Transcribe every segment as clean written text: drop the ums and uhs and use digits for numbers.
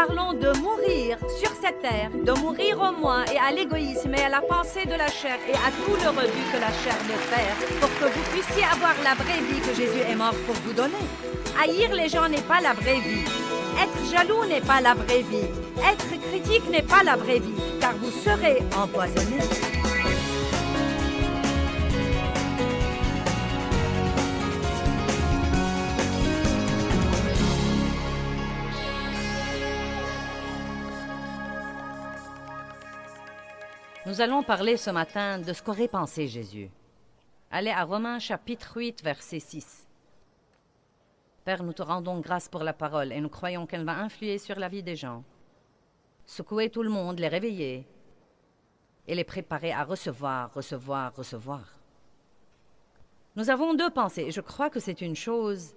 parlons de mourir sur cette terre, de mourir au moi et à l'égoïsme et à la pensée de la chair et à tout le rebut que la chair veut faire pour que vous puissiez avoir la vraie vie que Jésus est mort pour vous donner. Haïr les gens n'est pas la vraie vie. Être jaloux n'est pas la vraie vie. Être critique n'est pas la vraie vie, car vous serez empoisonnés. Nous allons parler ce matin de ce qu'aurait pensé Jésus. Allez à Romains chapitre 8, verset 6. Père, nous te rendons grâce pour la parole et nous croyons qu'elle va influer sur la vie des gens, secouer tout le monde, les réveiller et les préparer à recevoir. Nous avons deux pensées et je crois que c'est une chose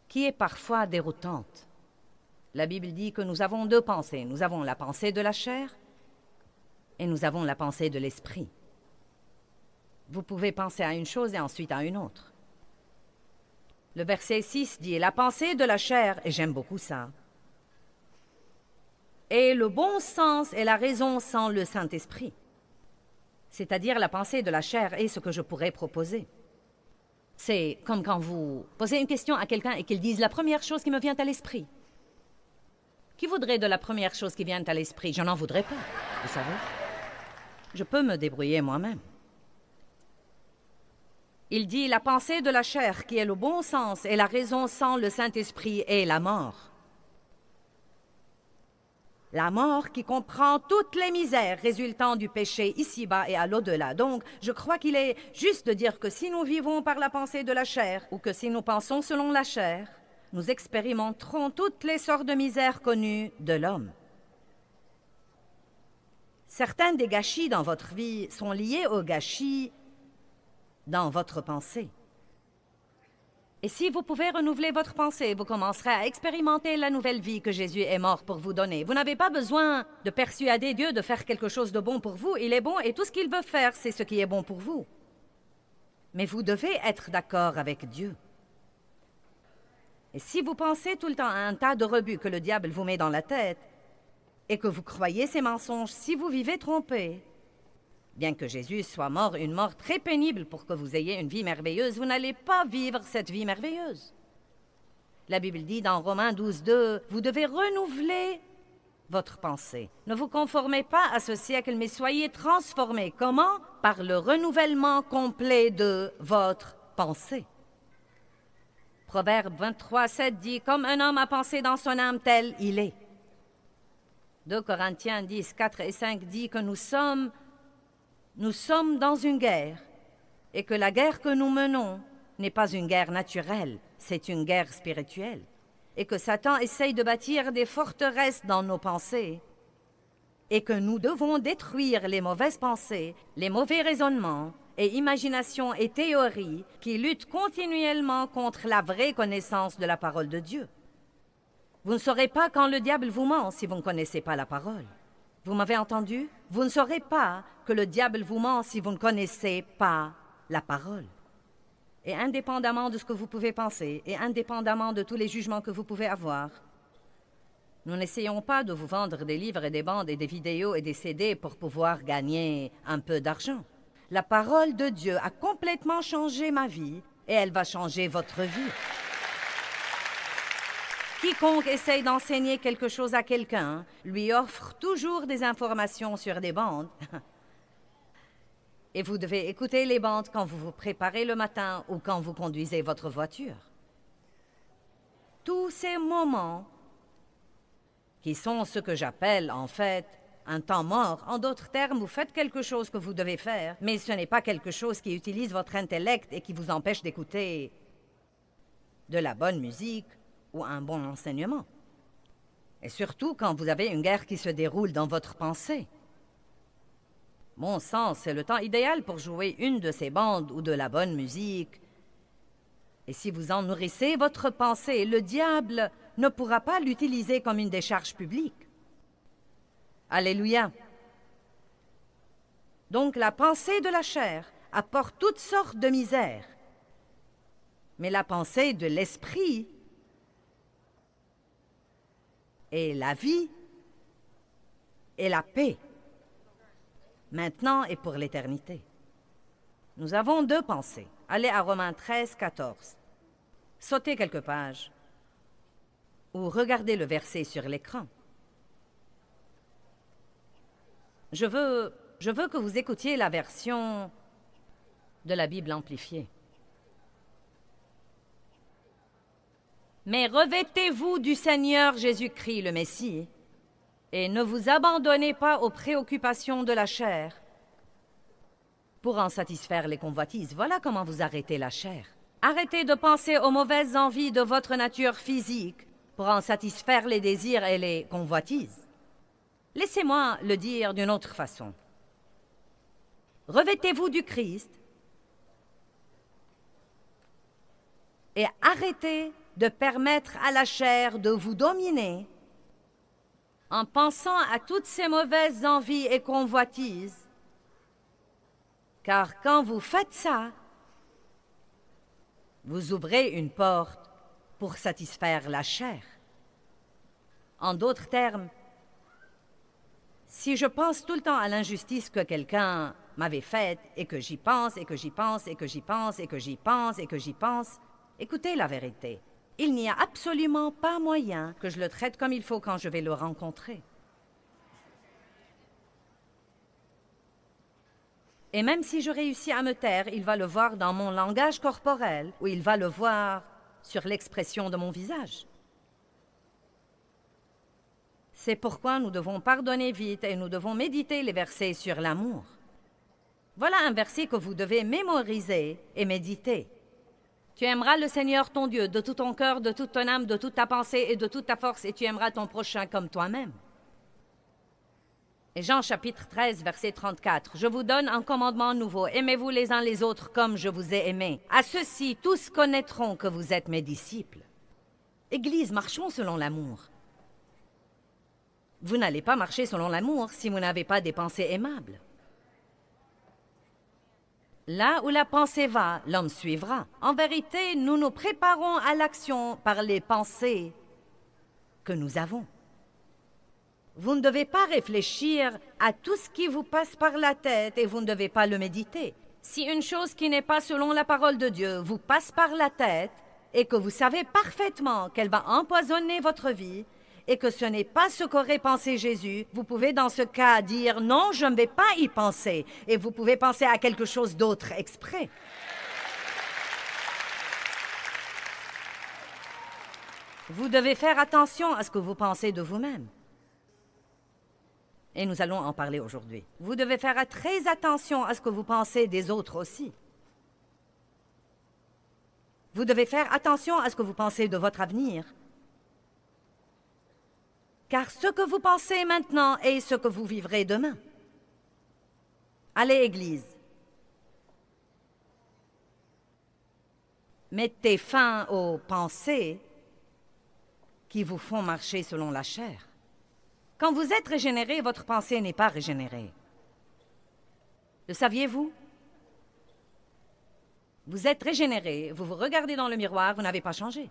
qui est parfois déroutante. La Bible dit que nous avons deux pensées. Nous avons la pensée de la chair et nous avons la pensée de l'esprit. Vous pouvez penser à une chose et ensuite à une autre. Le verset 6 dit « La pensée de la chair », et j'aime beaucoup ça, « et le bon sens et la raison sans le Saint-Esprit ». C'est-à-dire la pensée de la chair est ce que je pourrais proposer. C'est comme quand vous posez une question à quelqu'un et qu'il dise « La première chose qui me vient à l'esprit ». Qui voudrait de la première chose qui vient à l'esprit? Je n'en voudrais pas, vous savez. Je peux me débrouiller moi-même. Il dit « La pensée de la chair, qui est le bon sens, et la raison sans le Saint-Esprit, est la mort. » La mort qui comprend toutes les misères résultant du péché ici-bas et à l'au-delà. Donc, je crois qu'il est juste de dire que si nous vivons par la pensée de la chair, ou que si nous pensons selon la chair, nous expérimenterons toutes les sortes de misères connues de l'homme. Certains des gâchis dans votre vie sont liés aux gâchis dans votre pensée. Et si vous pouvez renouveler votre pensée, vous commencerez à expérimenter la nouvelle vie que Jésus est mort pour vous donner. Vous n'avez pas besoin de persuader Dieu de faire quelque chose de bon pour vous. Il est bon et tout ce qu'il veut faire, c'est ce qui est bon pour vous. Mais vous devez être d'accord avec Dieu. Et si vous pensez tout le temps à un tas de rebuts que le diable vous met dans la tête et que vous croyez ces mensonges, si vous vivez trompé, bien que Jésus soit mort une mort très pénible pour que vous ayez une vie merveilleuse, vous n'allez pas vivre cette vie merveilleuse. La Bible dit dans Romains 12, 2, vous devez renouveler votre pensée. Ne vous conformez pas à ce siècle, mais soyez transformés. Comment? Par le renouvellement complet de votre pensée. Proverbe 23, 7 dit « Comme un homme a pensé dans son âme, tel il est. » 2 Corinthiens 10, 4 et 5 dit que nous sommes dans une guerre et que la guerre que nous menons n'est pas une guerre naturelle, c'est une guerre spirituelle. Et que Satan essaye de bâtir des forteresses dans nos pensées et que nous devons détruire les mauvaises pensées, les mauvais raisonnements et imaginations et théories qui luttent continuellement contre la vraie connaissance de la parole de Dieu. Vous ne saurez pas quand le diable vous ment si vous ne connaissez pas la parole. Vous m'avez entendu? Vous ne saurez pas que le diable vous ment si vous ne connaissez pas la parole. Et indépendamment de ce que vous pouvez penser, et indépendamment de tous les jugements que vous pouvez avoir, nous n'essayons pas de vous vendre des livres et des bandes et des vidéos et des CD pour pouvoir gagner un peu d'argent. La parole de Dieu a complètement changé ma vie et elle va changer votre vie. Quiconque essaye d'enseigner quelque chose à quelqu'un lui offre toujours des informations sur des bandes. Et vous devez écouter les bandes quand vous vous préparez le matin ou quand vous conduisez votre voiture. Tous ces moments qui sont ce que j'appelle en fait un temps mort. En d'autres termes, vous faites quelque chose que vous devez faire, mais ce n'est pas quelque chose qui utilise votre intellect et qui vous empêche d'écouter de la bonne musique ou un bon enseignement. Et surtout quand vous avez une guerre qui se déroule dans votre pensée. Mon sens, c'est le temps idéal pour jouer une de ces bandes ou de la bonne musique. Et si vous en nourrissez votre pensée, le diable ne pourra pas l'utiliser comme une décharge publique. Alléluia. Donc la pensée de la chair apporte toutes sortes de misères. Mais la pensée de l'esprit et la vie et la paix, maintenant et pour l'éternité. Nous avons deux pensées. Allez à Romains 13, 14. Sautez quelques pages ou regardez le verset sur l'écran. Je veux que vous écoutiez la version de la Bible amplifiée. Mais revêtez-vous du Seigneur Jésus-Christ, le Messie, et ne vous abandonnez pas aux préoccupations de la chair pour en satisfaire les convoitises. Voilà comment vous arrêtez la chair. Arrêtez de penser aux mauvaises envies de votre nature physique pour en satisfaire les désirs et les convoitises. Laissez-moi le dire d'une autre façon. Revêtez-vous du Christ et arrêtez de permettre à la chair de vous dominer en pensant à toutes ces mauvaises envies et convoitises, car quand vous faites ça, vous ouvrez une porte pour satisfaire la chair. En d'autres termes, si je pense tout le temps à l'injustice que quelqu'un m'avait faite et que j'y pense et que j'y pense et que j'y pense et que j'y pense et que j'y pense, écoutez la vérité. Il n'y a absolument pas moyen que je le traite comme il faut quand je vais le rencontrer. Et même si je réussis à me taire, il va le voir dans mon langage corporel ou il va le voir sur l'expression de mon visage. C'est pourquoi nous devons pardonner vite et nous devons méditer les versets sur l'amour. Voilà un verset que vous devez mémoriser et méditer. Tu aimeras le Seigneur ton Dieu de tout ton cœur, de toute ton âme, de toute ta pensée et de toute ta force, et tu aimeras ton prochain comme toi-même. Et Jean chapitre 13, verset 34. Je vous donne un commandement nouveau. Aimez-vous les uns les autres comme je vous ai aimés. À ceux-ci, tous connaîtront que vous êtes mes disciples. Église, marchons selon l'amour. Vous n'allez pas marcher selon l'amour si vous n'avez pas des pensées aimables. Là où la pensée va, l'homme suivra. En vérité, nous nous préparons à l'action par les pensées que nous avons. Vous ne devez pas réfléchir à tout ce qui vous passe par la tête et vous ne devez pas le méditer. Si une chose qui n'est pas selon la parole de Dieu vous passe par la tête et que vous savez parfaitement qu'elle va empoisonner votre vie et que ce n'est pas ce qu'aurait pensé Jésus, vous pouvez dans ce cas dire « Non, je ne vais pas y penser » et vous pouvez penser à quelque chose d'autre exprès. Vous devez faire attention à ce que vous pensez de vous-même. Et nous allons en parler aujourd'hui. Vous devez faire très attention à ce que vous pensez des autres aussi. Vous devez faire attention à ce que vous pensez de votre avenir. Car ce que vous pensez maintenant est ce que vous vivrez demain. Allez, Église. Mettez fin aux pensées qui vous font marcher selon la chair. Quand vous êtes régénéré, votre pensée n'est pas régénérée. Le saviez-vous? Vous êtes régénéré, vous vous regardez dans le miroir, vous n'avez pas changé.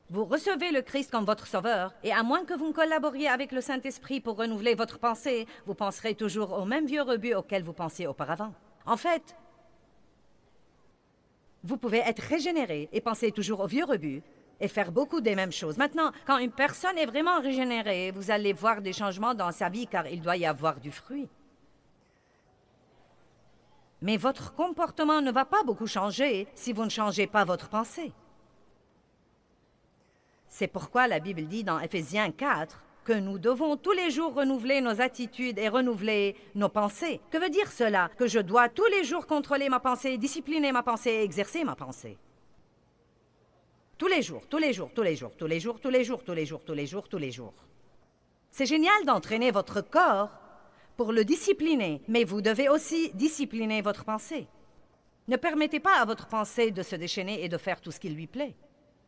Vous recevez le Christ comme votre sauveur, et à moins que vous collaboriez avec le Saint-Esprit pour renouveler votre pensée, vous penserez toujours au même vieux rebut auquel vous pensiez auparavant. En fait, vous pouvez être régénéré et penser toujours au vieux rebut et faire beaucoup des mêmes choses. Maintenant, quand une personne est vraiment régénérée, vous allez voir des changements dans sa vie car il doit y avoir du fruit. Mais votre comportement ne va pas beaucoup changer si vous ne changez pas votre pensée. C'est pourquoi la Bible dit dans Éphésiens 4 que nous devons tous les jours renouveler nos attitudes et renouveler nos pensées. Que veut dire cela? Que je dois tous les jours contrôler ma pensée, discipliner ma pensée et exercer ma pensée. Tous les jours, tous les jours, tous les jours, tous les jours, tous les jours, tous les jours, tous les jours, tous les jours. C'est génial d'entraîner votre corps pour le discipliner, mais vous devez aussi discipliner votre pensée. Ne permettez pas à votre pensée de se déchaîner et de faire tout ce qui lui plaît.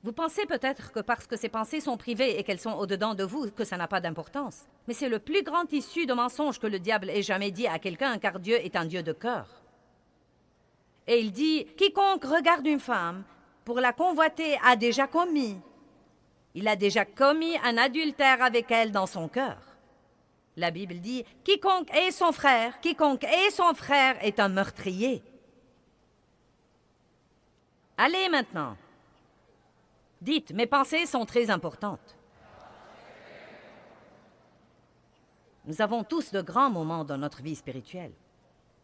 Vous pensez peut-être que parce que ces pensées sont privées et qu'elles sont au-dedans de vous, que ça n'a pas d'importance. Mais c'est le plus grand tissu de mensonges que le diable ait jamais dit à quelqu'un, car Dieu est un Dieu de cœur. Et il dit, quiconque regarde une femme pour la convoiter a déjà commis Il a déjà commis un adultère avec elle dans son cœur. La Bible dit, quiconque est son frère est un meurtrier. Allez maintenant. Dites, mes pensées sont très importantes. Nous avons tous de grands moments dans notre vie spirituelle.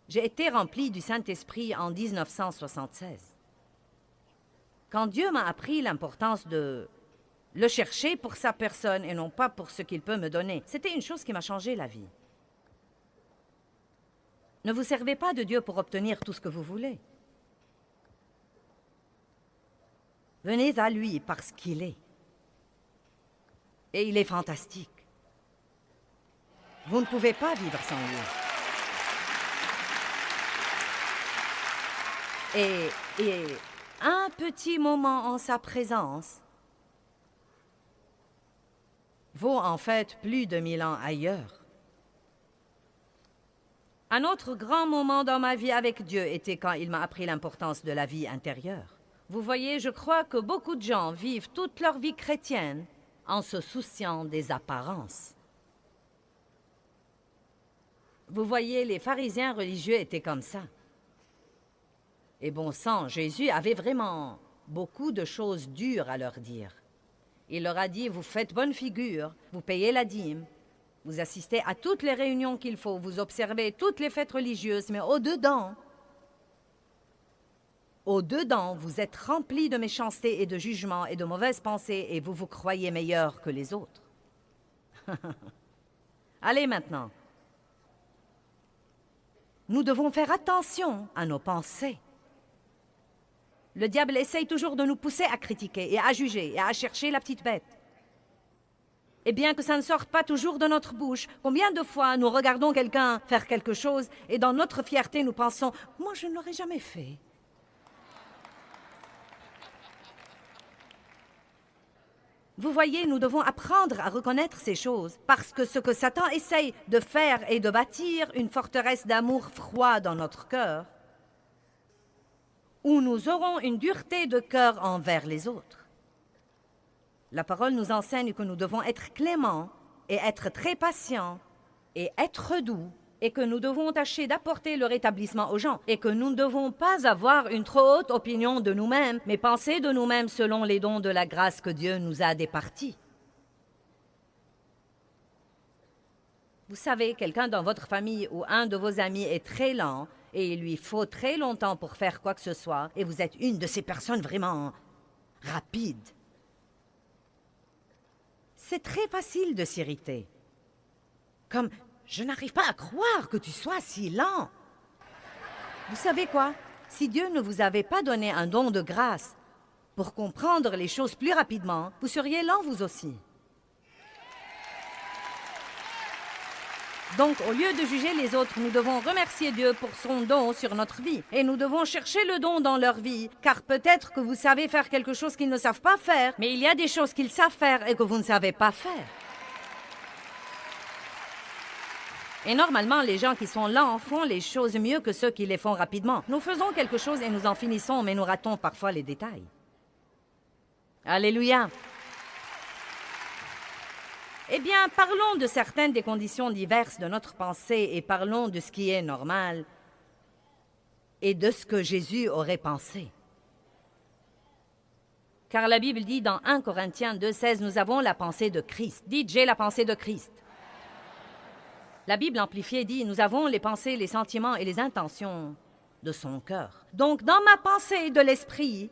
J'ai été rempli du Saint-Esprit en 1976. Quand Dieu m'a appris l'importance de le chercher pour sa personne et non pas pour ce qu'il peut me donner, c'était une chose qui m'a changé la vie. Ne vous servez pas de Dieu pour obtenir tout ce que vous voulez. Venez à lui parce qu'il est. Et il est fantastique. Vous ne pouvez pas vivre sans lui. Et un petit moment en sa présence vaut en fait plus de 1000 ans ailleurs. Un autre grand moment dans ma vie avec Dieu était quand il m'a appris l'importance de la vie intérieure. Vous voyez, je crois que beaucoup de gens vivent toute leur vie chrétienne en se souciant des apparences. Vous voyez, les pharisiens religieux étaient comme ça. Et bon sang, Jésus avait vraiment beaucoup de choses dures à leur dire. Il leur a dit, vous faites bonne figure, vous payez la dîme, vous assistez à toutes les réunions qu'il faut, vous observez toutes les fêtes religieuses, mais au-dedans, vous êtes remplis de méchanceté et de jugement et de mauvaises pensées et vous vous croyez meilleur que les autres. Allez maintenant. Nous devons faire attention à nos pensées. Le diable essaye toujours de nous pousser à critiquer et à juger et à chercher la petite bête. Et bien que ça ne sorte pas toujours de notre bouche, combien de fois nous regardons quelqu'un faire quelque chose et dans notre fierté nous pensons « moi je ne l'aurais jamais fait ». Vous voyez, nous devons apprendre à reconnaître ces choses, parce que ce que Satan essaye de faire est de bâtir une forteresse d'amour froid dans notre cœur, où nous aurons une dureté de cœur envers les autres. La parole nous enseigne que nous devons être cléments et être très patients et être doux, et que nous devons tâcher d'apporter le rétablissement aux gens, et que nous ne devons pas avoir une trop haute opinion de nous-mêmes, mais penser de nous-mêmes selon les dons de la grâce que Dieu nous a départis. Vous savez, quelqu'un dans votre famille ou un de vos amis est très lent, et il lui faut très longtemps pour faire quoi que ce soit, et vous êtes une de ces personnes vraiment rapides. C'est très facile de s'irriter. Comme « je n'arrive pas à croire que tu sois si lent ». Vous savez quoi? Si Dieu ne vous avait pas donné un don de grâce pour comprendre les choses plus rapidement, vous seriez lent vous aussi. Donc, au lieu de juger les autres, nous devons remercier Dieu pour son don sur notre vie. Et nous devons chercher le don dans leur vie, car peut-être que vous savez faire quelque chose qu'ils ne savent pas faire, mais il y a des choses qu'ils savent faire et que vous ne savez pas faire. Et normalement, les gens qui sont lents font les choses mieux que ceux qui les font rapidement. Nous faisons quelque chose et nous en finissons, mais nous ratons parfois les détails. Alléluia! Eh bien, parlons de certaines des conditions diverses de notre pensée et parlons de ce qui est normal et de ce que Jésus aurait pensé. Car la Bible dit dans 1 Corinthiens 2,16, nous avons la pensée de Christ. Dites, j'ai la pensée de Christ. La Bible amplifiée dit, nous avons les pensées, les sentiments et les intentions de son cœur. Donc, dans ma pensée de l'esprit,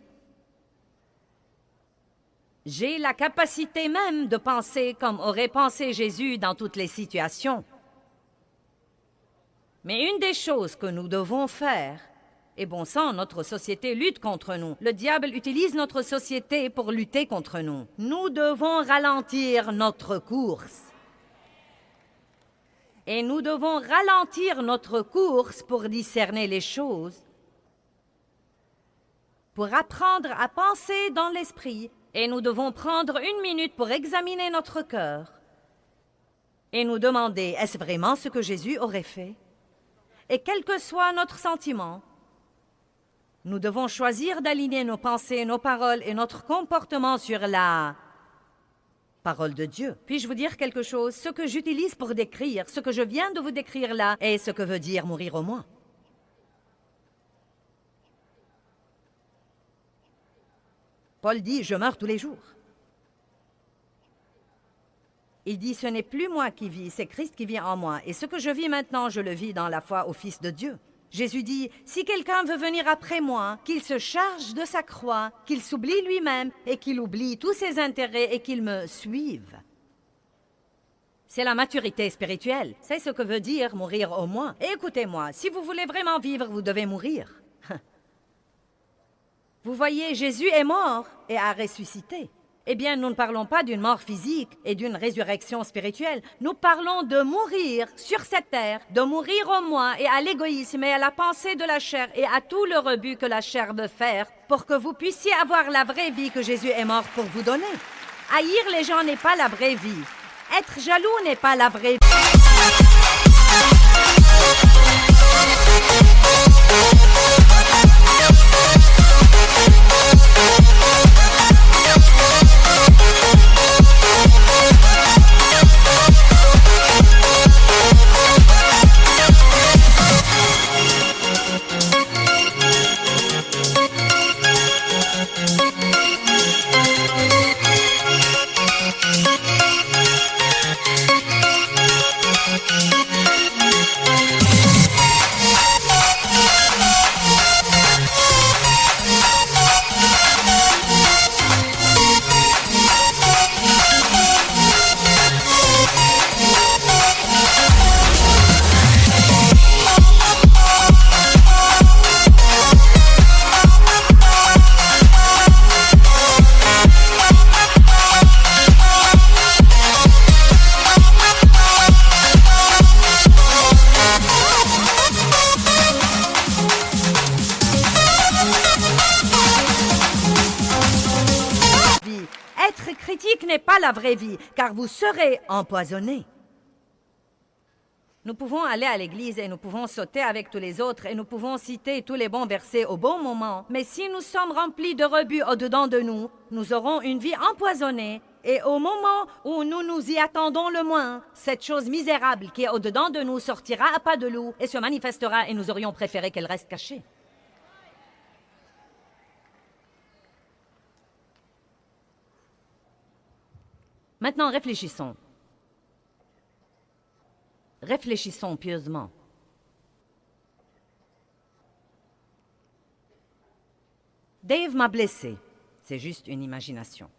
j'ai la capacité même de penser comme aurait pensé Jésus dans toutes les situations. Mais une des choses que nous devons faire, et bon sang, notre société lutte contre nous. Le diable utilise notre société pour lutter contre nous. Nous devons ralentir notre course. Et nous devons ralentir notre course pour discerner les choses, pour apprendre à penser dans l'esprit. Et nous devons prendre 1 minute pour examiner notre cœur et nous demander, est-ce vraiment ce que Jésus aurait fait? Et quel que soit notre sentiment, nous devons choisir d'aligner nos pensées, nos paroles et notre comportement sur la Parole de Dieu. Puis-je vous dire quelque chose? Ce que j'utilise pour décrire, ce que je viens de vous décrire là, est ce que veut dire mourir au moins. Paul dit, je meurs tous les jours. Il dit, ce n'est plus moi qui vis, c'est Christ qui vit en moi. Et ce que je vis maintenant, je le vis dans la foi au Fils de Dieu. Jésus dit, si quelqu'un veut venir après moi, qu'il se charge de sa croix, qu'il s'oublie lui-même et qu'il oublie tous ses intérêts et qu'il me suive. C'est la maturité spirituelle. C'est ce que veut dire mourir au moins. Et écoutez-moi, si vous voulez vraiment vivre, vous devez mourir. Vous voyez, Jésus est mort et a ressuscité. Eh bien, nous ne parlons pas d'une mort physique et d'une résurrection spirituelle. Nous parlons de mourir sur cette terre, de mourir au moi et à l'égoïsme et à la pensée de la chair et à tout le rebut que la chair veut faire pour que vous puissiez avoir la vraie vie que Jésus est mort pour vous donner. Haïr les gens n'est pas la vraie vie. Être jaloux n'est pas la vraie vie. Être critique n'est pas la vraie vie, car vous serez empoisonné. Nous pouvons aller à l'église et nous pouvons sauter avec tous les autres et nous pouvons citer tous les bons versets au bon moment. Mais si nous sommes remplis de rebut au-dedans de nous, nous aurons une vie empoisonnée. Et au moment où nous nous y attendons le moins, cette chose misérable qui est au-dedans de nous sortira à pas de loup et se manifestera et nous aurions préféré qu'elle reste cachée. Maintenant, réfléchissons. Réfléchissons pieusement. Dave m'a blessé. C'est juste une imagination.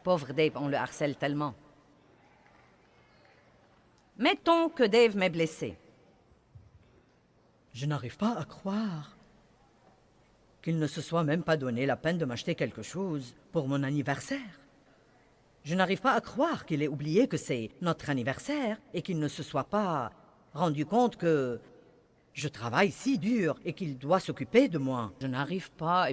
Pauvre Dave, on le harcèle tellement. Mettons que Dave m'ait blessé. Je n'arrive pas à croire qu'il ne se soit même pas donné la peine de m'acheter quelque chose pour mon anniversaire. Je n'arrive pas à croire qu'il ait oublié que c'est notre anniversaire et qu'il ne se soit pas rendu compte que je travaille si dur et qu'il doit s'occuper de moi. Je n'arrive pas...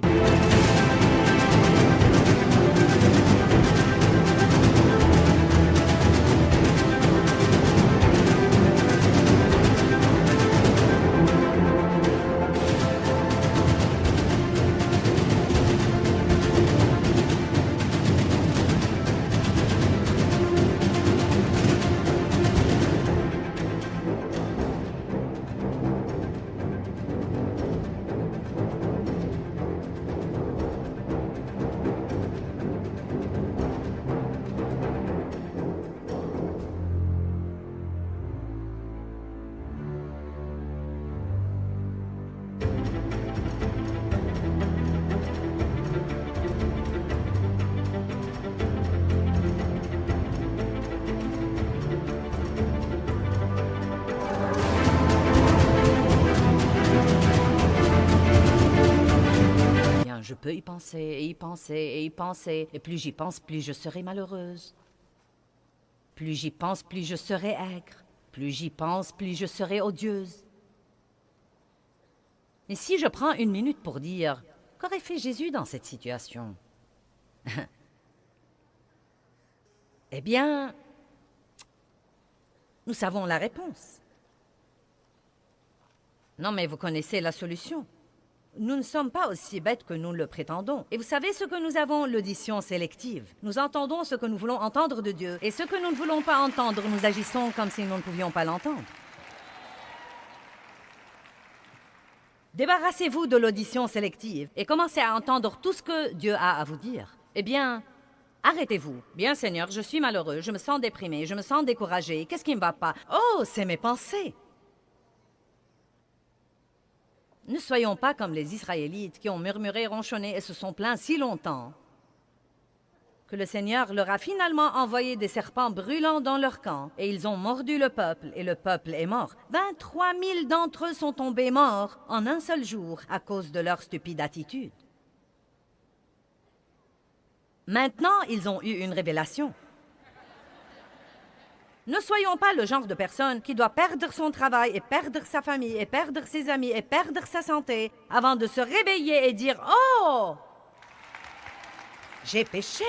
Je peux y penser, et y penser, et y penser. Et plus j'y pense, plus je serai malheureuse. Plus j'y pense, plus je serai aigre. Plus j'y pense, plus je serai odieuse. Et si je prends une minute pour dire, qu'aurait fait Jésus dans cette situation? Eh bien, nous savons la réponse. Non, mais vous connaissez la solution. Nous ne sommes pas aussi bêtes que nous le prétendons. Et vous savez ce que nous avons? L'audition sélective. Nous entendons ce que nous voulons entendre de Dieu. Et ce que nous ne voulons pas entendre, nous agissons comme si nous ne pouvions pas l'entendre. Débarrassez-vous de l'audition sélective et commencez à entendre tout ce que Dieu a à vous dire. Eh bien, arrêtez-vous. Bien, Seigneur, je suis malheureux, je me sens déprimé, je me sens découragé. Qu'est-ce qui ne va pas? Oh, c'est mes pensées. Ne soyons pas comme les Israélites qui ont murmuré, ronchonné et se sont plaints si longtemps que le Seigneur leur a finalement envoyé des serpents brûlants dans leur camp, et ils ont mordu le peuple, et le peuple est mort. 23 000 d'entre eux sont tombés morts en un seul jour à cause de leur stupide attitude. Maintenant, ils ont eu une révélation. Ne soyons pas le genre de personne qui doit perdre son travail et perdre sa famille et perdre ses amis et perdre sa santé avant de se réveiller et dire « Oh! J'ai péché! »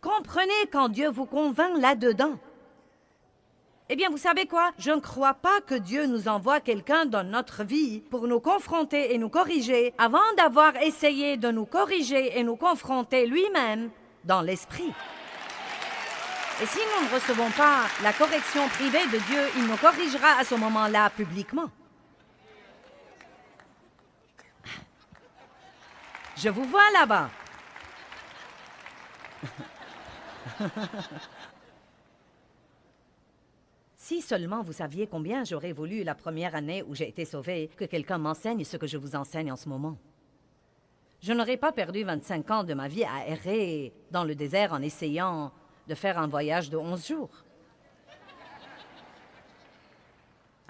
Comprenez quand Dieu vous convainc là-dedans. Eh bien, vous savez quoi? Je ne crois pas que Dieu nous envoie quelqu'un dans notre vie pour nous confronter et nous corriger avant d'avoir essayé de nous corriger et nous confronter lui-même dans l'esprit. Et si nous ne recevons pas la correction privée de Dieu, il nous corrigera à ce moment-là publiquement. Je vous vois là-bas. Si seulement vous saviez combien j'aurais voulu la première année où j'ai été sauvée que quelqu'un m'enseigne ce que je vous enseigne en ce moment. Je n'aurais pas perdu 25 ans de ma vie à errer dans le désert en essayant de faire un voyage de 11 jours.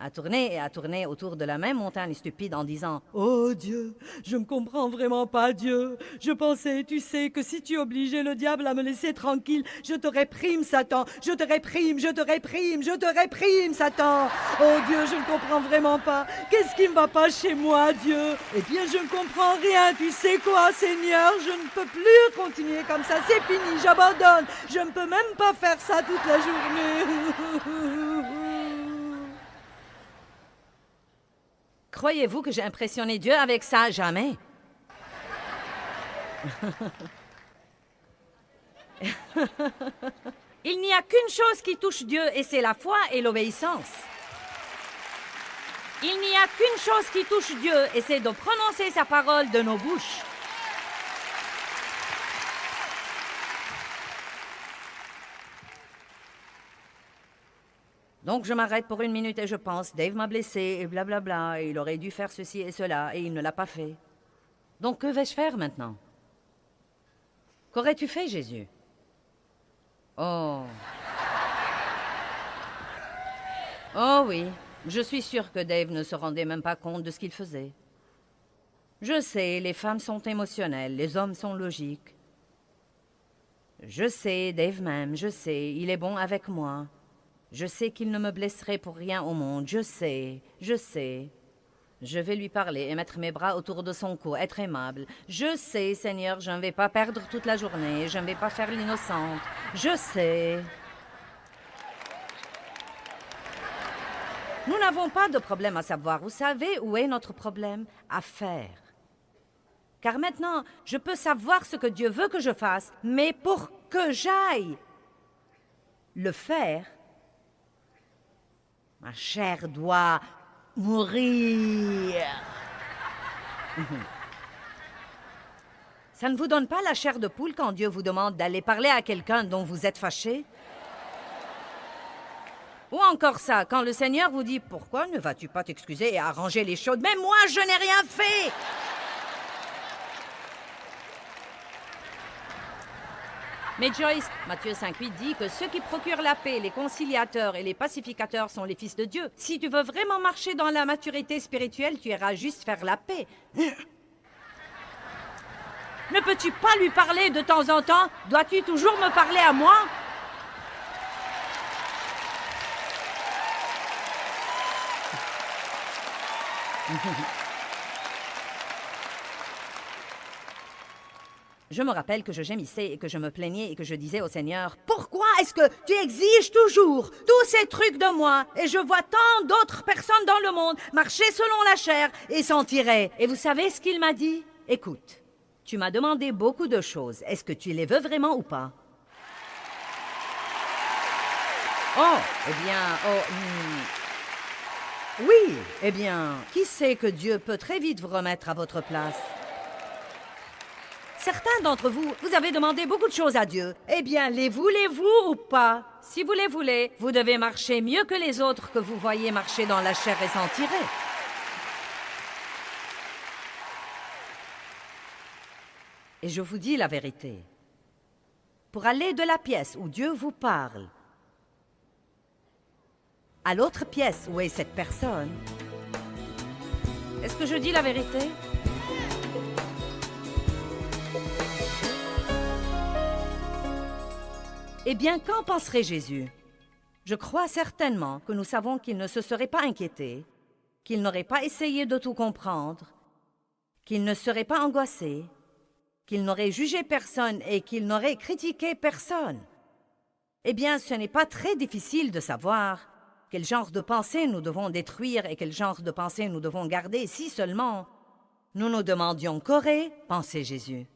À tourner et à tourner autour de la même montagne stupide en disant « Oh Dieu, je ne comprends vraiment pas Dieu. Je pensais, tu sais, que si tu obligeais le diable à me laisser tranquille, je te réprime, Satan. Je te réprime, je te réprime, je te réprime, Satan. Oh Dieu, je ne comprends vraiment pas. Qu'est-ce qui ne va pas chez moi, Dieu? Eh bien, je ne comprends rien. Tu sais quoi, Seigneur? Je ne peux plus continuer comme ça. C'est fini, j'abandonne. Je ne peux même pas faire ça toute la journée. » Croyez-vous que j'ai impressionné Dieu avec ça? Jamais. Il n'y a qu'une chose qui touche Dieu, et c'est la foi et l'obéissance. Il n'y a qu'une chose qui touche Dieu, et c'est de prononcer sa parole de nos bouches. Donc je m'arrête pour une minute et je pense, Dave m'a blessé et blablabla, et il aurait dû faire ceci et cela, et il ne l'a pas fait. Donc que vais-je faire maintenant? Qu'aurais-tu fait, Jésus? Oh. Oh oui, je suis sûre que Dave ne se rendait même pas compte de ce qu'il faisait. Je sais, les femmes sont émotionnelles, les hommes sont logiques. Je sais, Dave m'aime, je sais, il est bon avec moi. Je sais qu'il ne me blesserait pour rien au monde, je sais, je sais. Je vais lui parler et mettre mes bras autour de son cou, être aimable. Je sais, Seigneur, je ne vais pas perdre toute la journée, je ne vais pas faire l'innocente. Je sais. Nous n'avons pas de problème à savoir. Vous savez où est notre problème? À faire. Car maintenant, je peux savoir ce que Dieu veut que je fasse, mais pour que j'aille le faire, ma chair doit mourir. Ça ne vous donne pas la chair de poule quand Dieu vous demande d'aller parler à quelqu'un dont vous êtes fâché? Ou encore ça, quand le Seigneur vous dit « Pourquoi ne vas-tu pas t'excuser et arranger les choses? Mais moi, je n'ai rien fait! » Mais Joyce, Matthieu 5,8 dit que ceux qui procurent la paix, les conciliateurs et les pacificateurs sont les fils de Dieu. Si tu veux vraiment marcher dans la maturité spirituelle, tu iras juste faire la paix. Ne peux-tu pas lui parler de temps en temps? Dois-tu toujours me parler à moi? Je me rappelle que je gémissais et que je me plaignais et que je disais au Seigneur, « Pourquoi est-ce que tu exiges toujours tous ces trucs de moi et je vois tant d'autres personnes dans le monde marcher selon la chair et s'en tirer? » Et vous savez ce qu'il m'a dit? « Écoute, tu m'as demandé beaucoup de choses. Est-ce que tu les veux vraiment ou pas? » Oh, eh bien, oui, eh bien, qui sait que Dieu peut très vite vous remettre à votre place? Certains d'entre vous, vous avez demandé beaucoup de choses à Dieu. Eh bien, les voulez-vous ou pas? Si vous les voulez, vous devez marcher mieux que les autres que vous voyez marcher dans la chair et s'en tirer. Et je vous dis la vérité. Pour aller de la pièce où Dieu vous parle à l'autre pièce où est cette personne, est-ce que je dis la vérité? Eh bien, qu'en penserait Jésus? Je crois certainement que nous savons qu'il ne se serait pas inquiété, qu'il n'aurait pas essayé de tout comprendre, qu'il ne serait pas angoissé, qu'il n'aurait jugé personne et qu'il n'aurait critiqué personne. Eh bien, ce n'est pas très difficile de savoir quel genre de pensée nous devons détruire et quel genre de pensée nous devons garder si seulement nous nous demandions qu'aurait pensé Jésus.